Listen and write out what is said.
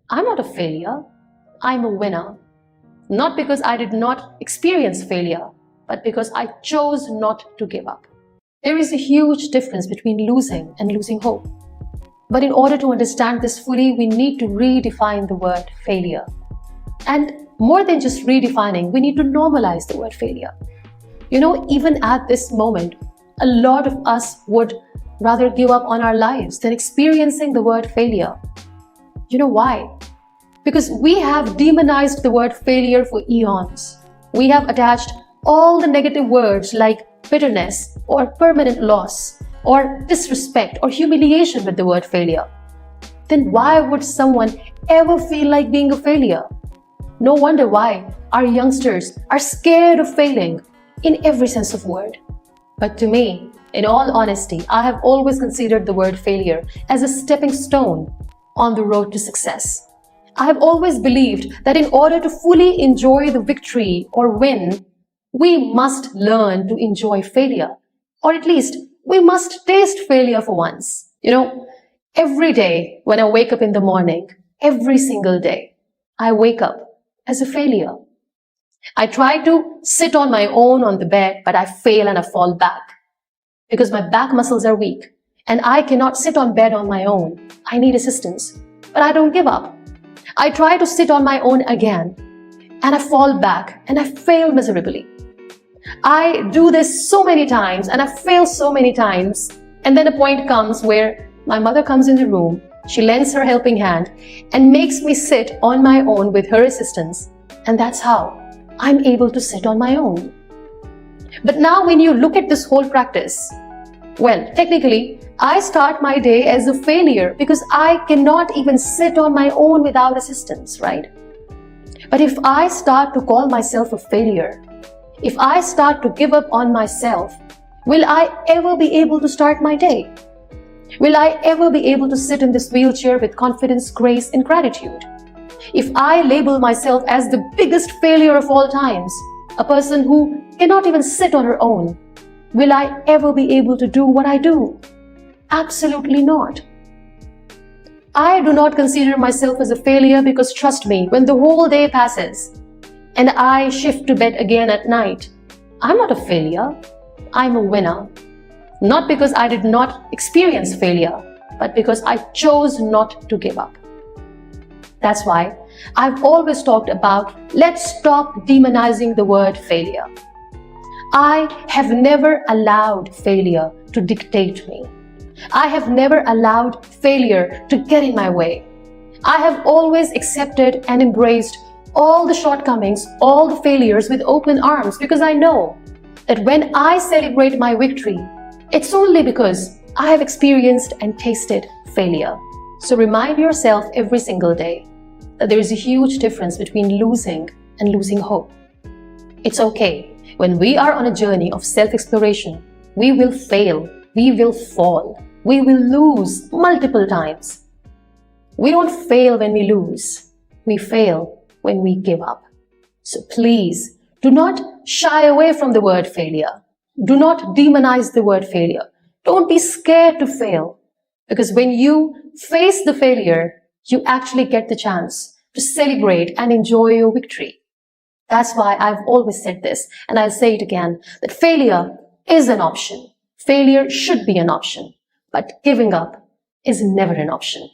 I'm not a failure. I'm a winner. Not because I did not experience failure, but because I chose not to give up. There is a huge difference between losing and losing hope. But in order to understand this fully, we need to redefine the word failure. And more than just redefining, we need to normalize the word failure. Even at this moment, a lot of us would rather give up on our lives than experiencing the word failure. You know why? Because we have demonized the word failure for eons. We have attached all the negative words like bitterness or permanent loss or disrespect or humiliation with the word failure. Then why would someone ever feel like being a failure? No wonder why our youngsters are scared of failing in every sense of word. But to me, in all honesty, I have always considered the word failure as a stepping stone on the road to success. I have always believed that in order to fully enjoy the victory or win, we must learn to enjoy failure. Or at least, we must taste failure for once. Every day when I wake up in the morning, every single day, I wake up as a failure. I try to sit on my own on the bed, but I fail and I fall back because my back muscles are weak and I cannot sit on bed on my own. I need assistance, but I don't give up. I try to sit on my own again and I fall back and I fail miserably. I do this so many times and I fail so many times, and then a point comes where my mother comes in the room, she lends her helping hand and makes me sit on my own with her assistance, and that's how I'm able to sit on my own. But now when you look at this whole practice, well, technically, I start my day as a failure because I cannot even sit on my own without assistance, right? But if I start to call myself a failure, if I start to give up on myself, will I ever be able to start my day? Will I ever be able to sit in this wheelchair with confidence, grace, and gratitude? If I label myself as the biggest failure of all times, a person who cannot even sit on her own, will I ever be able to do what I do? Absolutely not. I do not consider myself as a failure because, trust me, when the whole day passes and I shift to bed again at night, I'm not a failure. I'm a winner. Not because I did not experience failure, but because I chose not to give up. That's why I've always talked about let's stop demonizing the word failure. I have never allowed failure to dictate me. I have never allowed failure to get in my way. I have always accepted and embraced all the shortcomings, all the failures with open arms, because I know that when I celebrate my victory, it's only because I have experienced and tasted failure. So remind yourself every single day that there is a huge difference between losing and losing hope. It's okay. When we are on a journey of self-exploration, we will fail, we will fall, we will lose multiple times. We don't fail when we lose. We fail when we give up. So please, do not shy away from the word failure. Do not demonize the word failure. Don't be scared to fail. Because when you face the failure, you actually get the chance to celebrate and enjoy your victory. That's why I've always said this, and I'll say it again, that failure is an option. Failure should be an option, but giving up is never an option.